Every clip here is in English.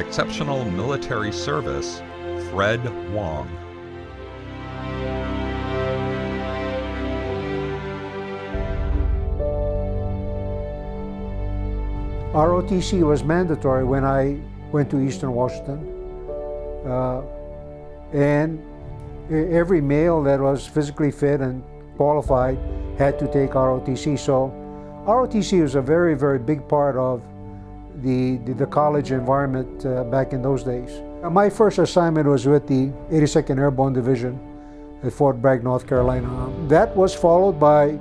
Exceptional Military Service, Fred Wong. ROTC was mandatory when I went to Eastern Washington. And every male that was physically fit and qualified had to take ROTC. So ROTC was a very, very big part of the college environment back in those days. My first assignment was with the 82nd Airborne Division at Fort Bragg, North Carolina. That was followed by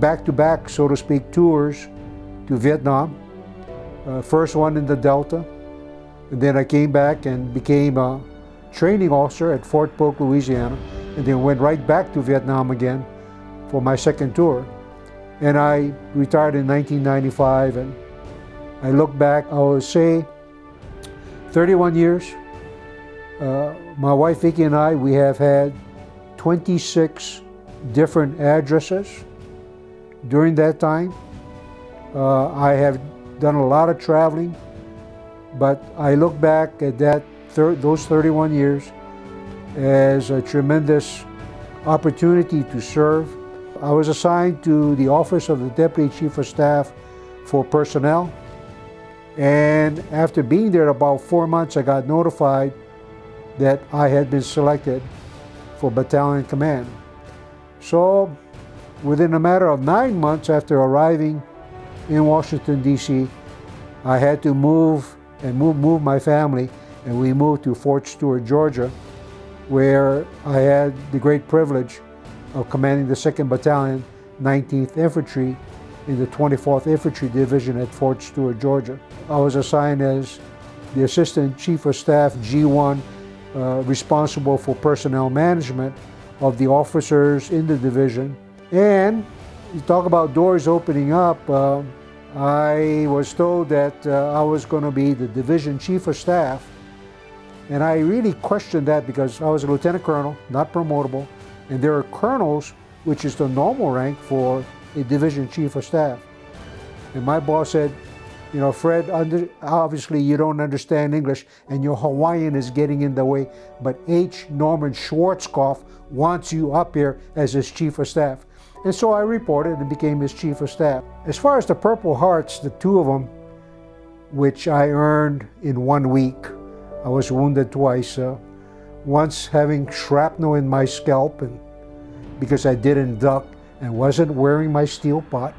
back-to-back, so to speak, tours to Vietnam. First one in the Delta, and then I came back and became a training officer at Fort Polk, Louisiana, and then went right back to Vietnam again for my second tour. And I retired in 1995, and I look back, I would say 31 years. My wife Vicki and I, we have had 26 different addresses during that time. I have done a lot of traveling, but I look back at those 31 years as a tremendous opportunity to serve. I was assigned to the Office of the Deputy Chief of Staff for Personnel, and after being there about 4 months, I got notified that I had been selected for battalion command. So within a matter of 9 months after arriving in Washington, D.C., I had to move my family, and we moved to Fort Stewart, Georgia, where I had the great privilege of commanding the 2nd Battalion, 19th Infantry in the 24th Infantry Division at Fort Stewart, Georgia. I was assigned as the Assistant Chief of Staff G1, responsible for personnel management of the officers in the division. And you talk about doors opening up, I was told that I was going to be the Division Chief of Staff, and I really questioned that because I was a Lieutenant Colonel, not promotable, and there are colonels, which is the normal rank for a Division Chief of Staff. And my boss said, you know, Fred, obviously you don't understand English and your Hawaiian is getting in the way, but H. Norman Schwarzkopf wants you up here as his Chief of Staff. And so I reported and became his Chief of Staff. As far as the Purple Hearts, the two of them, which I earned in 1 week, I was wounded twice. Once having shrapnel in my scalp, and because I didn't duck and wasn't wearing my steel pot.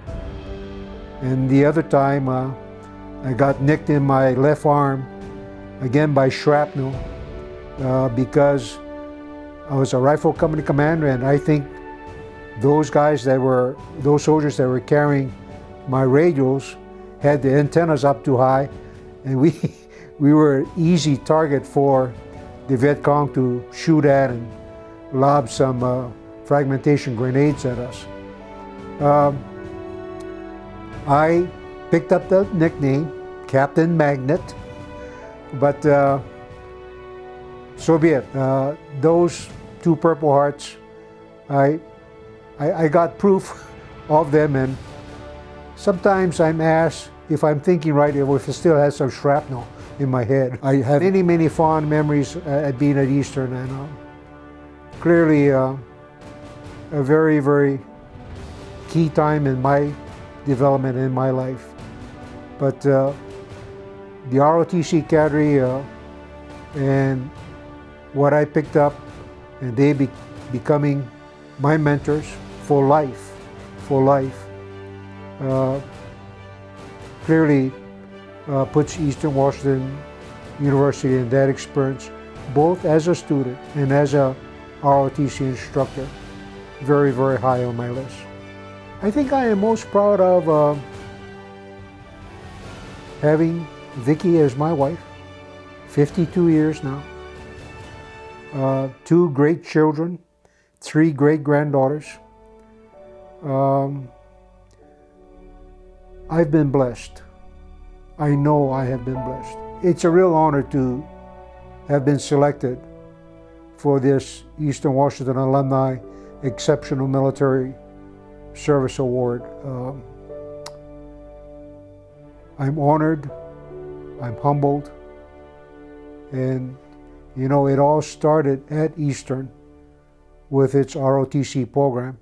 And the other time, I got nicked in my left arm, again by shrapnel, because I was a rifle company commander, and I think those soldiers that were carrying my radios had the antennas up too high, and we were an easy target for the Viet Cong to shoot at and lob some fragmentation grenades at us. I picked up the nickname Captain Magnet, but so be it. Those two Purple Hearts, I got proof of them, and sometimes I'm asked if I'm thinking right, or if it still has some shrapnel in my head. I have many, many fond memories at being at Eastern, and clearly a very, very key time in my development in my life. But the ROTC cadre and what I picked up, and they becoming my mentors for life, clearly puts Eastern Washington University in that experience, both as a student and as a ROTC instructor, very, very high on my list. I think I am most proud of having Vicki as my wife, 52 years now, 2 great children, 3 great granddaughters. I've been blessed. I know I have been blessed. It's a real honor to have been selected for this Eastern Washington Alumni Exceptional Military Service Award. I'm honored, I'm humbled, And you know, it all started at Eastern with its ROTC program.